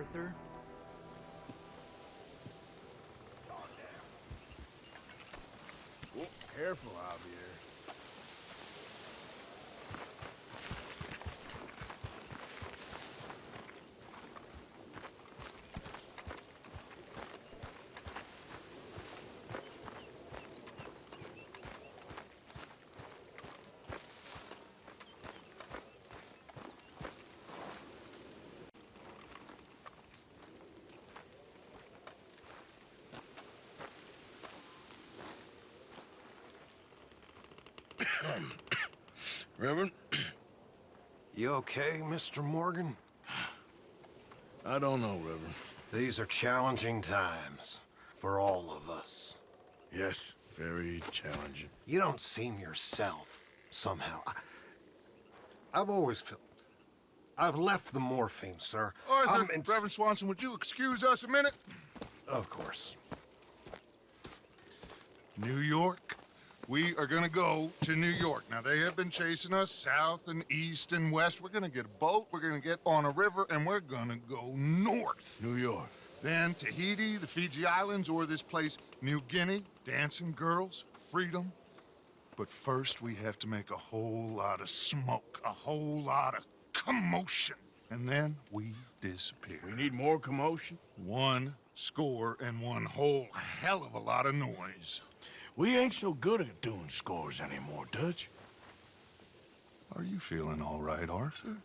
Arthur? Oh, careful out here. Reverend? You okay, Mr. Morgan? I don't know, Reverend. These are challenging times for all of us. Yes, very challenging. You don't seem yourself, somehow. I've always felt... I've left the morphine, sir. Arthur, Reverend Swanson, would you excuse us a minute? Of course. New York. We are gonna go to New York. Now, they have been chasing us south and east and west. We're gonna get a boat, we're gonna get on a river, and we're gonna go north. New York. Then Tahiti, the Fiji Islands, or this place, New Guinea, dancing girls, freedom. But first, we have to make a whole lot of smoke, a whole lot of commotion. And then we disappear. We need more commotion? 1 score and 1 whole hell of a lot of noise. We ain't so good at doing scores anymore, Dutch. Are you feeling all right, Arthur?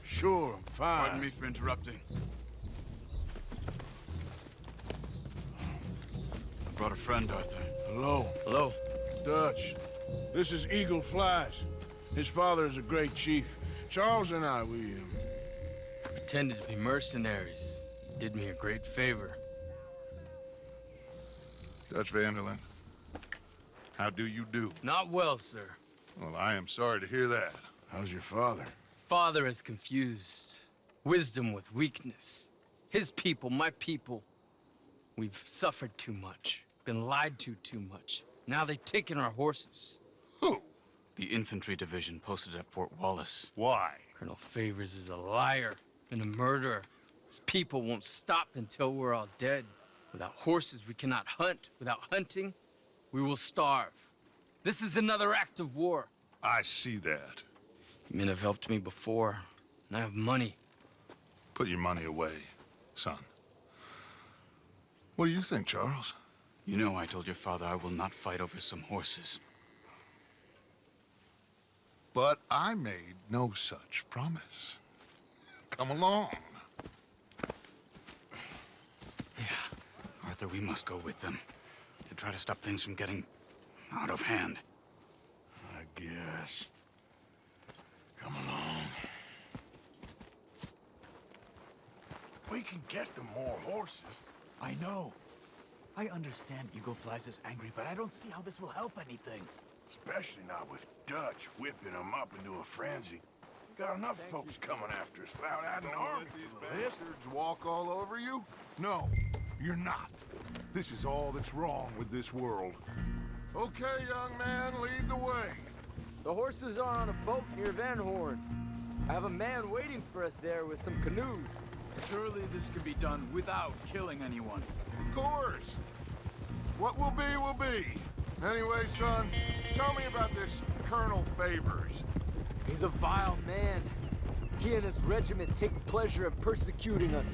Sure, I'm fine. Pardon me for interrupting. I brought a friend, Arthur. Hello. Hello. Dutch. This is Eagle Flies. His father is a great chief. Charles and I, we Pretended to be mercenaries. Did me a great favor. Dutch Vanderlyn, how do you do? Not well, sir. Well, I am sorry to hear that. How's your father? Father has confused wisdom with weakness. His people, my people. We've suffered too much. Been lied to too much. Now they've taken our horses. Who? The infantry division posted at Fort Wallace. Why? Colonel Favors is a liar and a murderer. His people won't stop until we're all dead. Without horses, we cannot hunt. Without hunting, we will starve. This is another act of war. I see that. Men have helped me before, and I have money. Put your money away, son. What do you think, Charles? You know I told your father I will not fight over some horses. But I made no such promise. Come along. Yeah, Arthur, we must go with them to try to stop things from getting out of hand. I guess. Come along. We can get them more horses. I know. I understand Eagle Flies is angry, but I don't see how this will help anything. Especially not with Dutch whipping them up into a frenzy. Got enough folks coming after us without adding an army to the list. Bastards walk all over you? No, you're not. This is all that's wrong with this world. Okay, young man, lead the way. The horses are on a boat near Van Horn. I have a man waiting for us there with some canoes. Surely this can be done without killing anyone. Of course. What will be, will be. Anyway, son, tell me about this Colonel Favors. He's a vile man. He and his regiment take pleasure in persecuting us.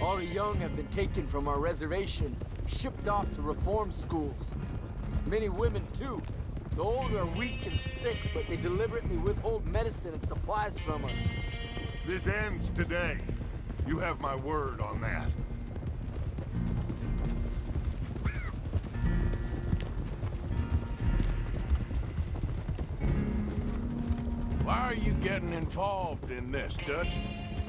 All the young have been taken from our reservation, shipped off to reform schools. Many women, too. The old are weak and sick, but they deliberately withhold medicine and supplies from us. This ends today. You have my word on that. Why are you getting involved in this, Dutch?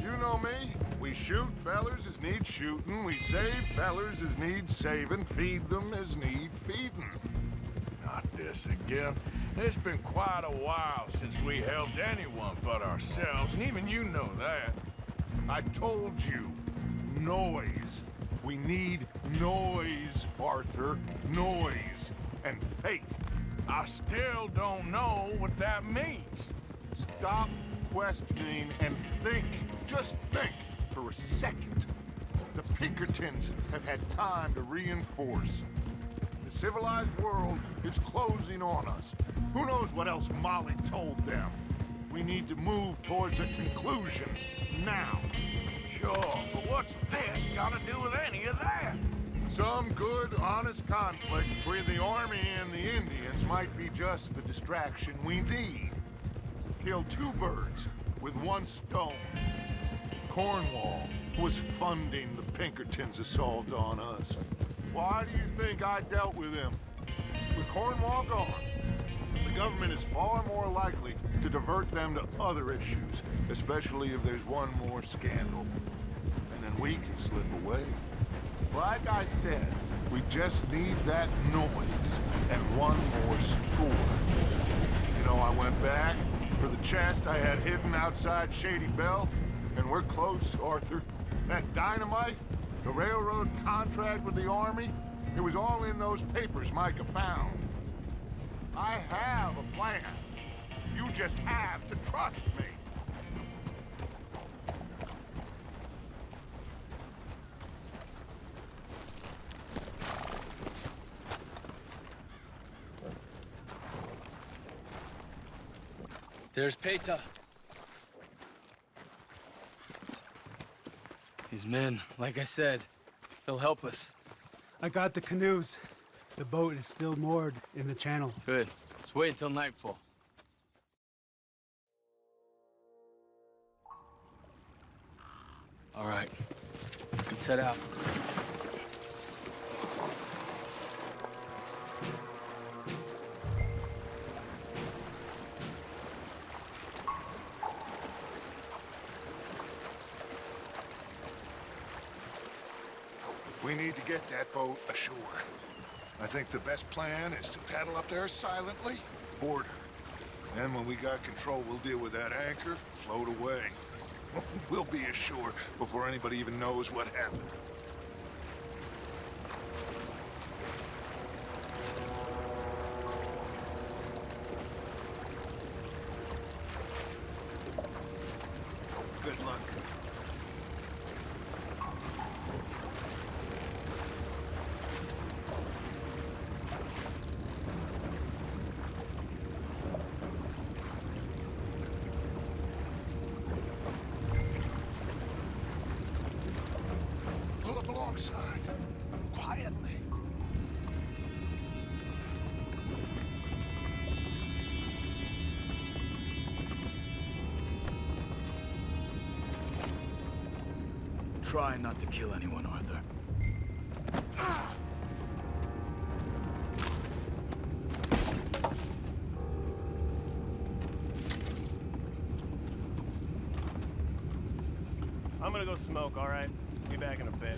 You know me. We shoot fellers as need shooting. We save fellers as need saving. Feed them as need feeding. Not this again. It's been quite a while since we helped anyone but ourselves, and even you know that. I told you. Noise. We need noise, Arthur. Noise. And faith. I still don't know what that means. Stop questioning and think. Just think. for a second. The Pinkertons have had time to reinforce. The civilized world is closing on us. Who knows what else Molly told them? We need to move towards a conclusion, now. Sure, but what's this got to do with any of that? Some good, honest conflict between the army and the Indians might be just the distraction we need. Kill two birds with one stone. Cornwall was funding the Pinkertons' assault on us. Why do you think I dealt with him? With Cornwall gone, the government is far more likely to divert them to other issues, especially if there's one more scandal. And then we can slip away. Like I said, we just need that noise and one more score. You know, I went back for the chest I had hidden outside Shady Belle, and we're close, Arthur. That dynamite, the railroad contract with the army, it was all in those papers Micah found. I have a plan. You just have to trust me. There's Peta. His men, like I said, they'll help us. I got the canoes. The boat is still moored in the channel. Good. Let's wait until nightfall. All right. Let's head out. We need to get that boat ashore. I think the best plan is to paddle up there silently, board her. Then when we got control, we'll deal with that anchor, float away. We'll be ashore before anybody even knows what happened. Good luck. Pull up alongside, quietly. Try not to kill anyone, Arthur. I'm gonna go smoke, all right? Be back in a bit.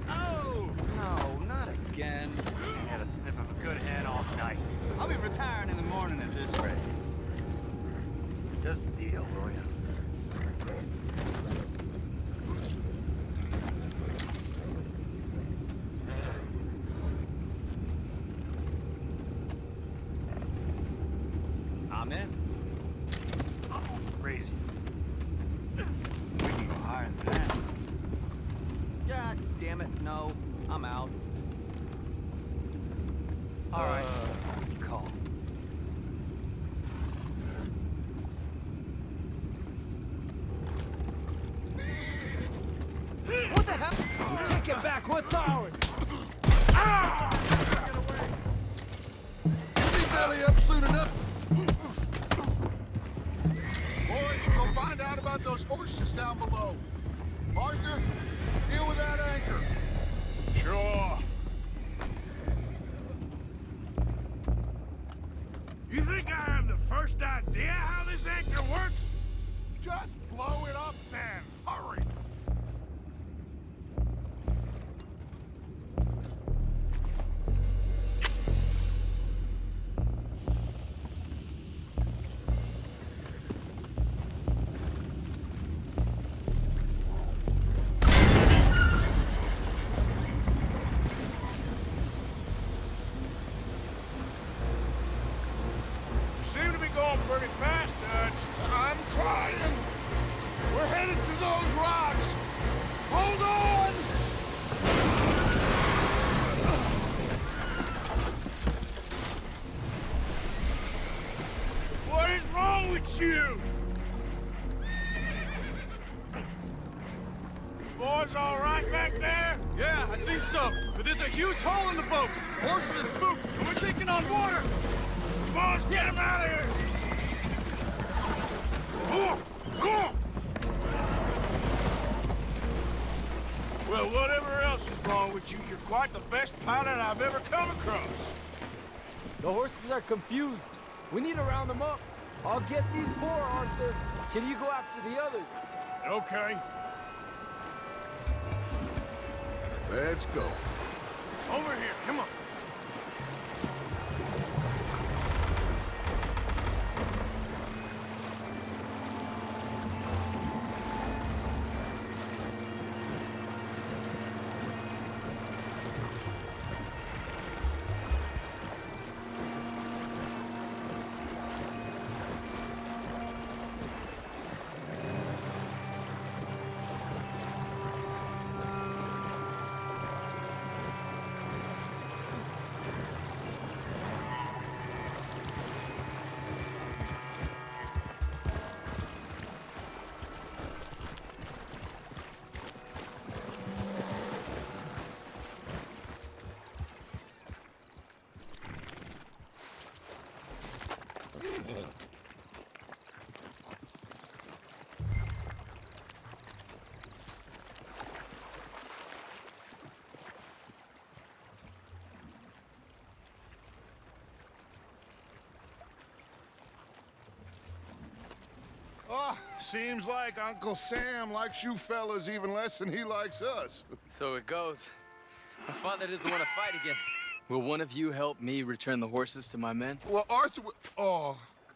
Oh, no, not again. I had a sniff of a good head all night. I'll be retiring in the morning at this rate. Just a deal, will ya? I'm in. Crazy. We can go higher than that. God damn it, no. I'm out. All right. Good call. What the hell? Take it back. What's ours? Belly up soon enough. Boys, go find out about those horses down below. Arthur, deal with that anchor. Sure. You think I have the first idea how this anchor works? Just blow it up then. Hurry. You seem to be going pretty fast, Dutch. I'm trying. We're headed to those rocks! Hold on! What is wrong with you? Boys all right back there? Yeah, I think so. But there's a huge hole in the boat. Horses are spooked, and we're taking on water. Boys, get him out of here! Well, whatever else is wrong with you, you're quite the best pilot I've ever come across. The horses are confused. We need to round them up. I'll get these four, Arthur. Can you go after the others? Okay. Let's go. Over here, come on. Oh, seems like Uncle Sam likes you fellas even less than he likes us. So it goes. My father doesn't want to fight again. Will one of you help me return the horses to my men? Well,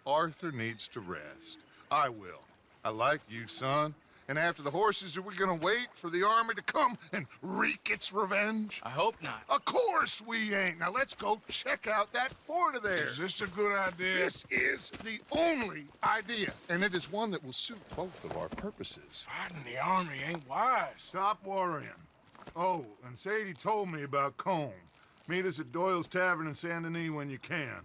Arthur needs to rest. I will. I like you, son. And after the horses, are we gonna wait for the army to come and wreak its revenge? I hope not. Of course we ain't. Now let's go check out that fort of theirs. Is this a good idea? This is the only idea, and it is one that will suit both of our purposes. Fighting the army ain't wise. Stop worrying. Oh, and Sadie told me about Combe. Meet us at Doyle's Tavern in Saint Denis when you can.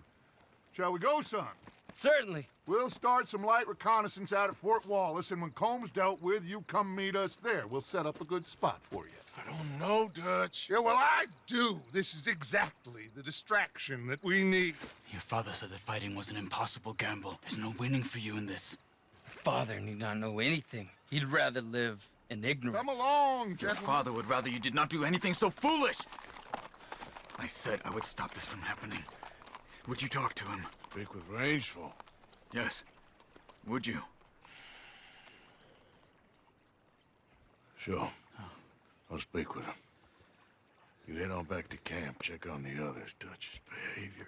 Shall we go, son? Certainly. We'll start some light reconnaissance out at Fort Wallace, and when Combs dealt with, you come meet us there. We'll set up a good spot for you. I don't know, Dutch. Yeah, well, I do. This is exactly the distraction that we need. Your father said that fighting was an impossible gamble. There's no winning for you in this. Father need not know anything. He'd rather live in ignorance. Come along, Your gentlemen. father would rather you did not do anything so foolish. I said I would stop this from happening. Would you talk to him? Speak with Rangeful. Yes. Would you? Sure. I'll speak with him. You head on back to camp, check on the others. Dutch's behavior,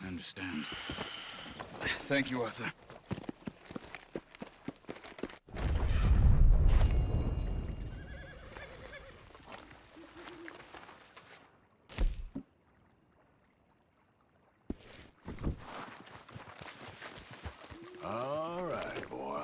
I understand. Thank you, Arthur. all right, boy.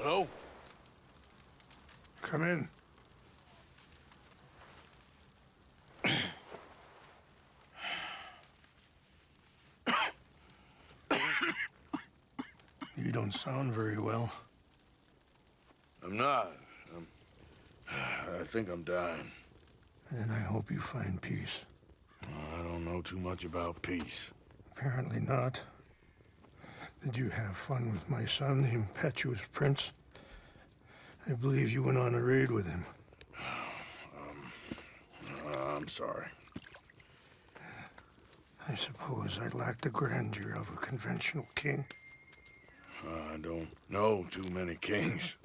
Hello? Come in. You don't sound very well. I'm not. I think I'm dying. And I hope you find peace. I don't know too much about peace. Apparently not. Did you have fun with my son, the impetuous prince? I believe you went on a raid with him. I'm sorry. I suppose I lack the grandeur of a conventional king. I don't know too many kings.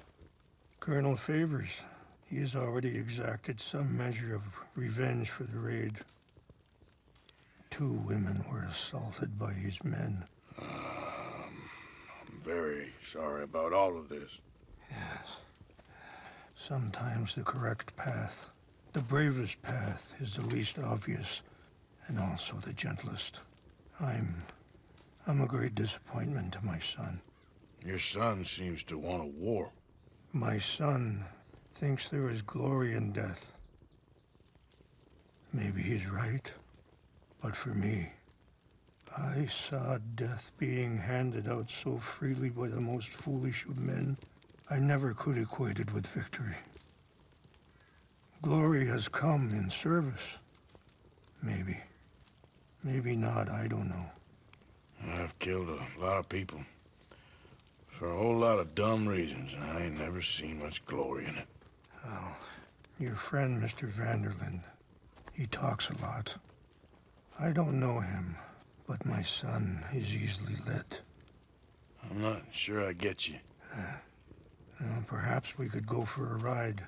Colonel Favors, he has already exacted some measure of revenge for the raid. 2 women were assaulted by his men. I'm very sorry about all of this. Yes. Sometimes the correct path, the bravest path, is the least obvious, and also the gentlest. I'm a great disappointment to my son. Your son seems to want a war. My son thinks there is glory in death. Maybe he's right, but for me, I saw death being handed out so freely by the most foolish of men, I never could equate it with victory. Glory has come in service. Maybe. Maybe not, I don't know. I've killed a lot of people. For a whole lot of dumb reasons, and I ain't never seen much glory in it. Well, your friend, Mr. Vanderlyn, he talks a lot. I don't know him, but my son is easily led. I'm not sure I get you. Well, perhaps we could go for a ride.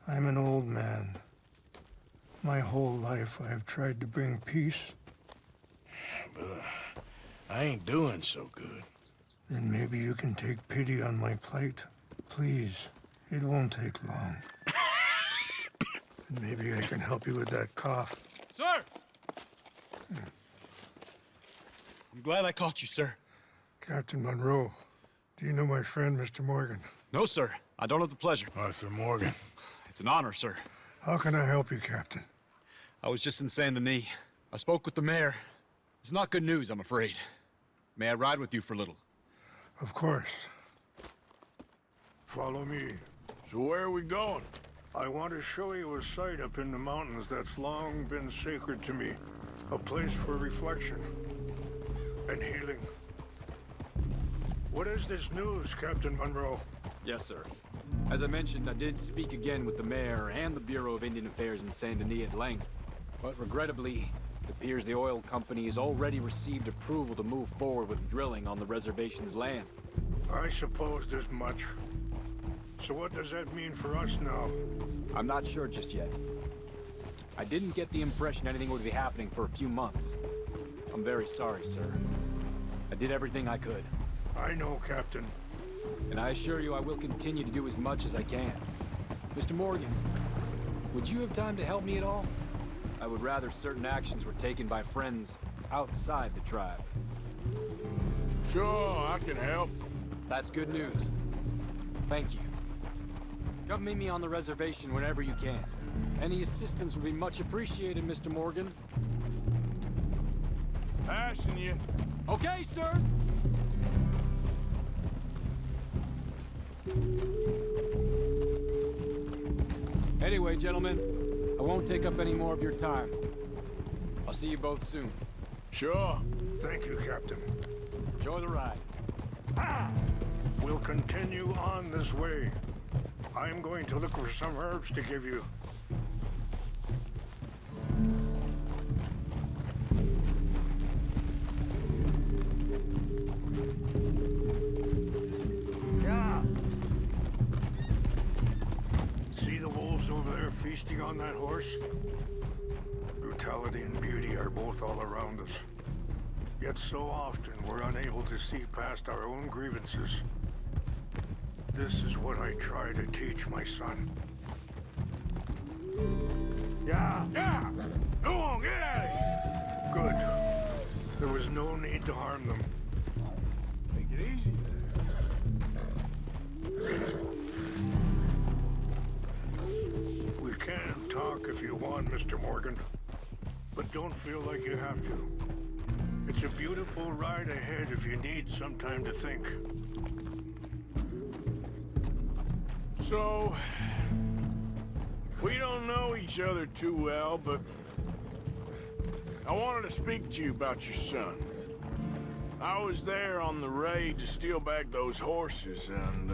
I'm an old man. My whole life I have tried to bring peace. But I ain't doing so good. Then maybe you can take pity on my plight. Please, it won't take long. And maybe I can help you with that cough. Sir! I'm glad I caught you, sir. Captain Monroe, do you know my friend, Mr. Morgan? No, sir. I don't have the pleasure. Arthur Morgan. It's an honor, sir. How can I help you, Captain? I was just in Saint Denis. I spoke with the mayor. It's not good news, I'm afraid. May I ride with you for a little? Of course. Follow me. So where are we going? I want to show you a site up in the mountains that's long been sacred to me. A place for reflection and healing. What is this news, Captain Monroe? Yes, sir. As I mentioned, I did speak again with the mayor and the Bureau of Indian Affairs in Saint Denis at length. But regrettably, it appears the oil company has already received approval to move forward with drilling on the reservation's land. I suppose there's much. So what does that mean for us now? I'm not sure just yet. I didn't get the impression anything would be happening for a few months. I'm very sorry, sir. I did everything I could. I know, Captain. And I assure you I will continue to do as much as I can. Mr. Morgan, would you have time to help me at all? I would rather certain actions were taken by friends outside the tribe. Sure, I can help. That's good news. Thank you. Come meet me on the reservation whenever you can. Any assistance would be much appreciated, Mr. Morgan. Passing you. Okay, sir! Anyway, gentlemen, I won't take up any more of your time. I'll see you both soon. Sure. Thank you, Captain. Enjoy the ride. We'll continue on this way. I'm going to look for some herbs to give you. Yeah. See the wolves over there feasting on that horse? Brutality and beauty are both all around us. Yet so often we're unable to see past our own grievances. This is what I try to teach my son. Yeah! Yeah! Go on, get out of here! Good. There was no need to harm them. Take it easy there. We can talk if you want, Mr. Morgan. But don't feel like you have to. It's a beautiful ride ahead if you need some time to think. So, we don't know each other too well, but I wanted to speak to you about your son. I was there on the raid to steal back those horses, and,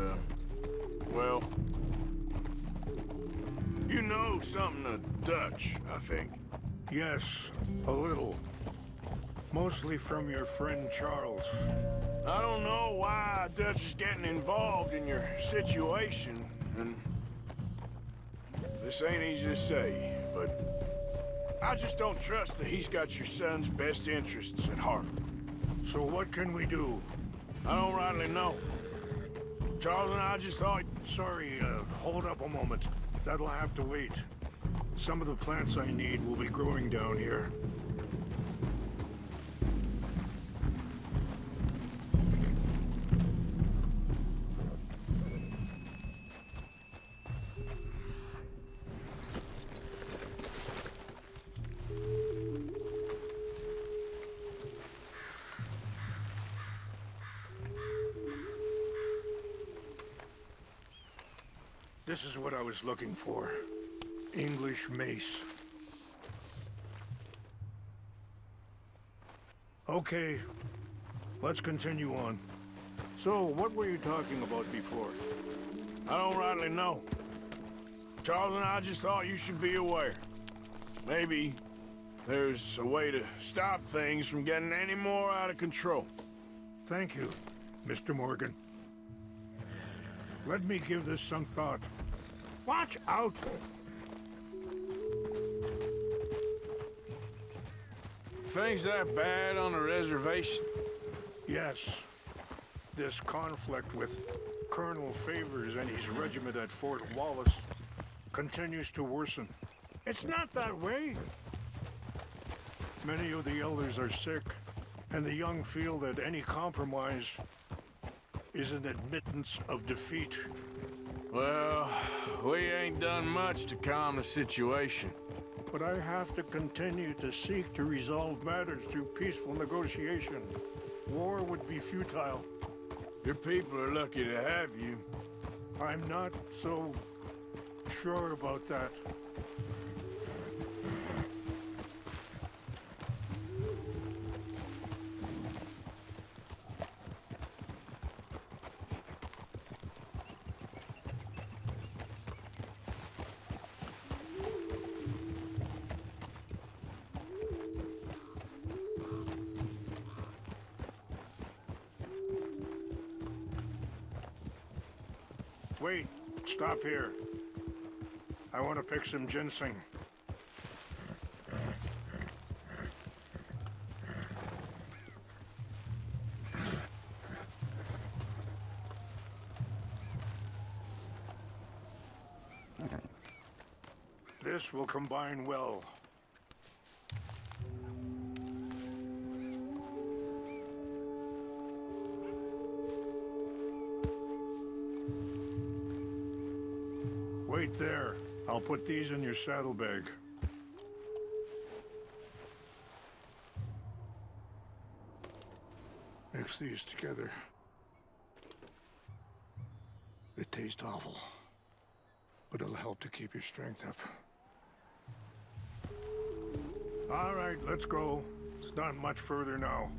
well, you know something of Dutch, I think. Yes, a little. Mostly from your friend Charles. I don't know why Dutch is getting involved in your situation, and this ain't easy to say, but I just don't trust that he's got your son's best interests at heart. So what can we do? I don't rightly know. Charles and I just thought... Sorry, hold up a moment. That'll have to wait. Some of the plants I need will be growing down here. This is what I was looking for. English mace. Okay, let's continue on. So, what were you talking about before? I don't rightly know. Charles and I just thought you should be aware. Maybe there's a way to stop things from getting any more out of control. Thank you, Mr. Morgan. Let me give this some thought. Watch out! Things that bad on the reservation? Yes. This conflict with Colonel Favors and his regiment at Fort Wallace continues to worsen. It's not that way. Many of the elders are sick, and the young feel that any compromise is an admittance of defeat. Well, we ain't done much to calm the situation. But I have to continue to seek to resolve matters through peaceful negotiation. War would be futile. Your people are lucky to have you. I'm not so sure about that. Wait, stop here. I want to pick some ginseng. This will combine well. Wait there. I'll put these in your saddlebag. Mix these together. They taste awful, but it'll help to keep your strength up. All right, let's go. It's not much further now.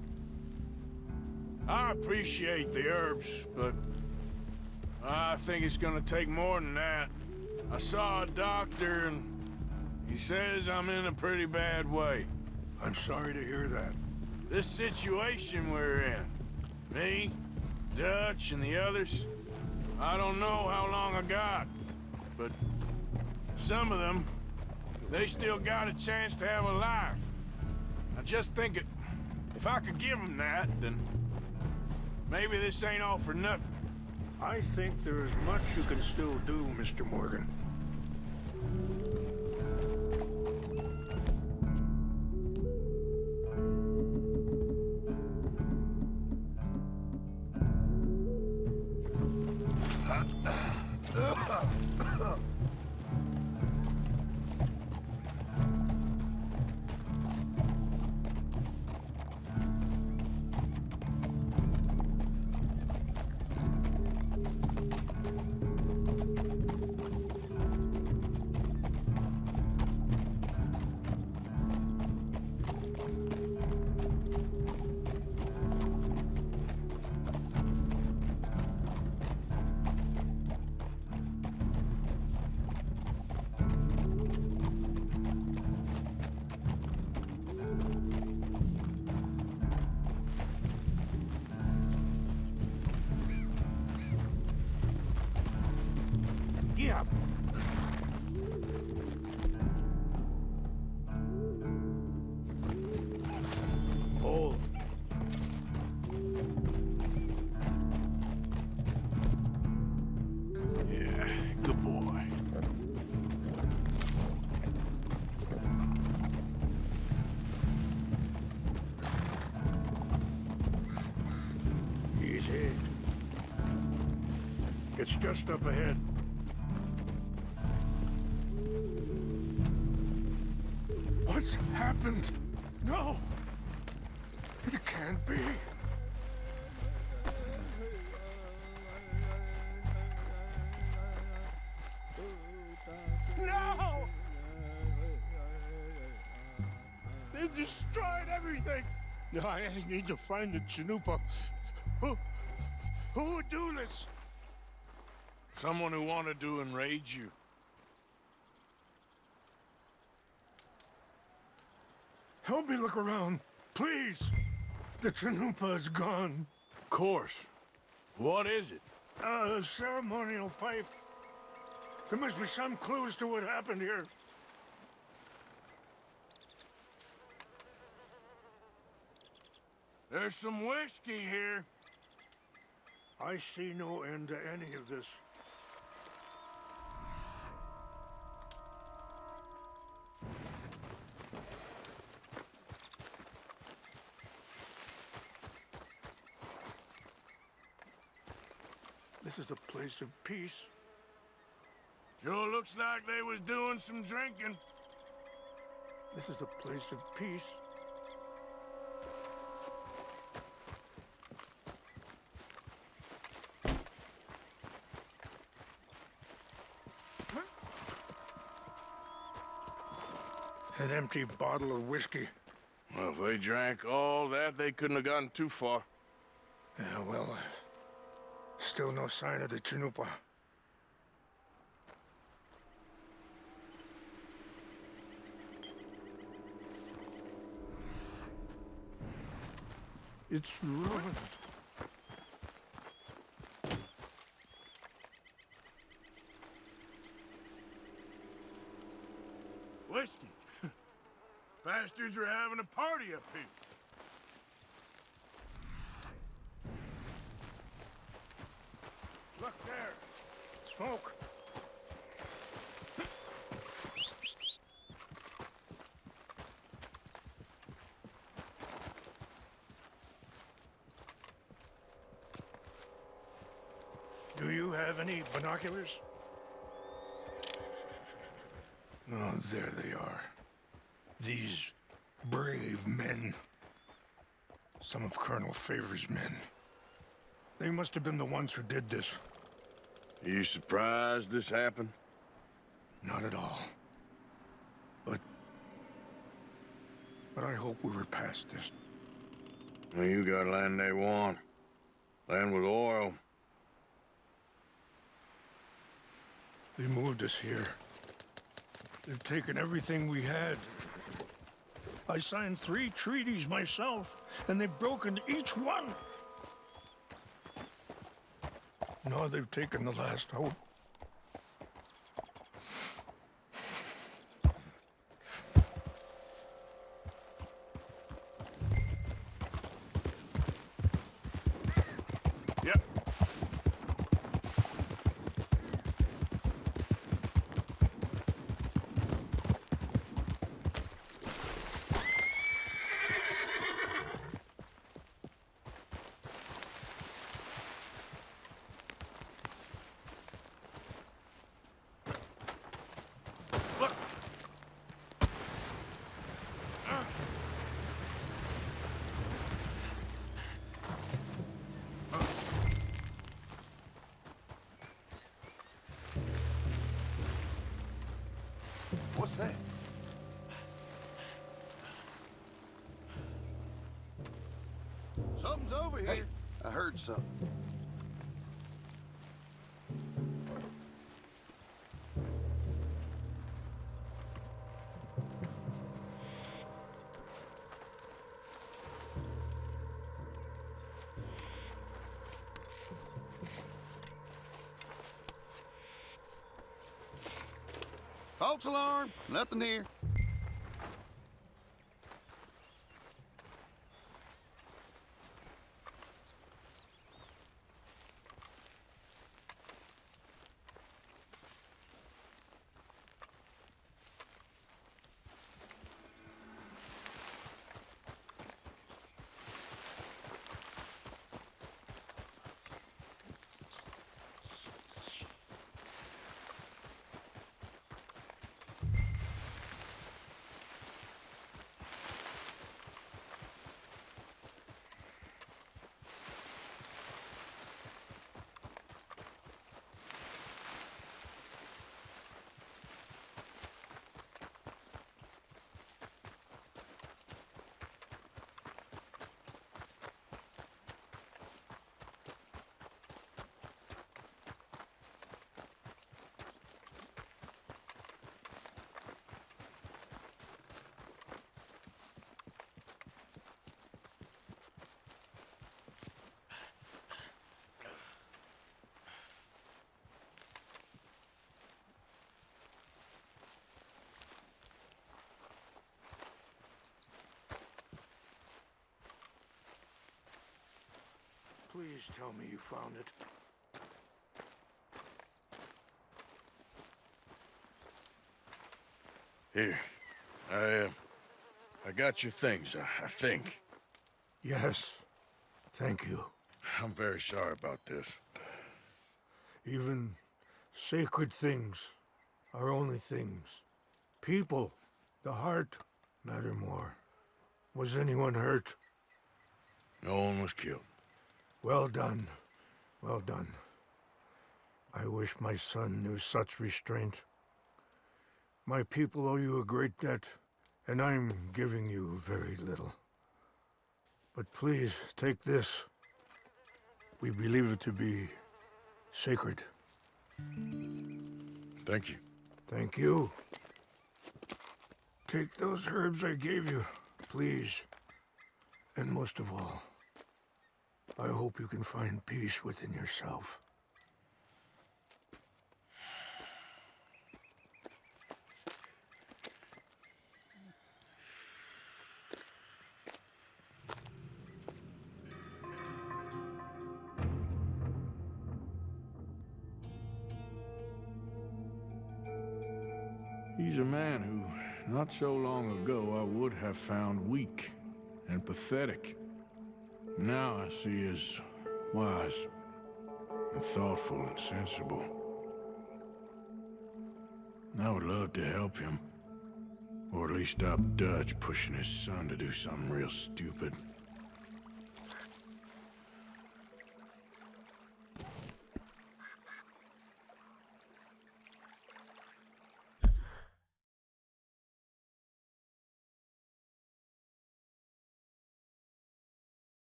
I appreciate the herbs, but I think it's gonna take more than that. I saw a doctor, and he says I'm in a pretty bad way. I'm sorry to hear that. This situation we're in, me, Dutch, and the others, I don't know how long I got, but some of them, they still got a chance to have a life. I just think if I could give them that, then maybe this ain't all for nothing. I think there is much you can still do, Mr. Morgan. It's just up ahead. What's happened? No! It can't be. No! They destroyed everything! I need to find the Chanupa. Who would do this? Someone who wanted to enrage you. Help me look around, please. The Chanupa is gone. Of course. What is it? A ceremonial pipe. There must be some clues to what happened here. There's some whiskey here. I see no end to any of this. This is a place of peace. Sure looks like they was doing some drinking. This is a place of peace. An empty bottle of whiskey. Well, if they drank all that, they couldn't have gotten too far. Yeah, well, still no sign of the Chanupa. It's ruined. Whiskey. Bastards are having a party up here. Look there. Smoke. Do you have any binoculars? Oh, there they are. These brave men. Some of Colonel Favor's men. They must have been the ones who did this. Are you surprised this happened? Not at all. But I hope we were past this. Well, you got land they want. Land with oil. They moved us here. They've taken everything we had. I signed 3 treaties myself, and they've broken each one. Now they've taken the last hope. Yep. What's that? Something's over here. Hey, I heard something. False alarm. Nothing here. Please tell me you found it. Here. I got your things, I think. Yes. Thank you. I'm very sorry about this. Even sacred things are only things. People, the heart, matter more. Was anyone hurt? No one was killed. Well done. Well done. I wish my son knew such restraint. My people owe you a great debt, and I'm giving you very little. But please, take this. We believe it to be sacred. Thank you. Thank you. Take those herbs I gave you, please. And most of all, I hope you can find peace within yourself. He's a man who, not so long ago, I would have found weak and pathetic. Now I see as wise and thoughtful and sensible. I would love to help him, or at least stop Dutch pushing his son to do something real stupid.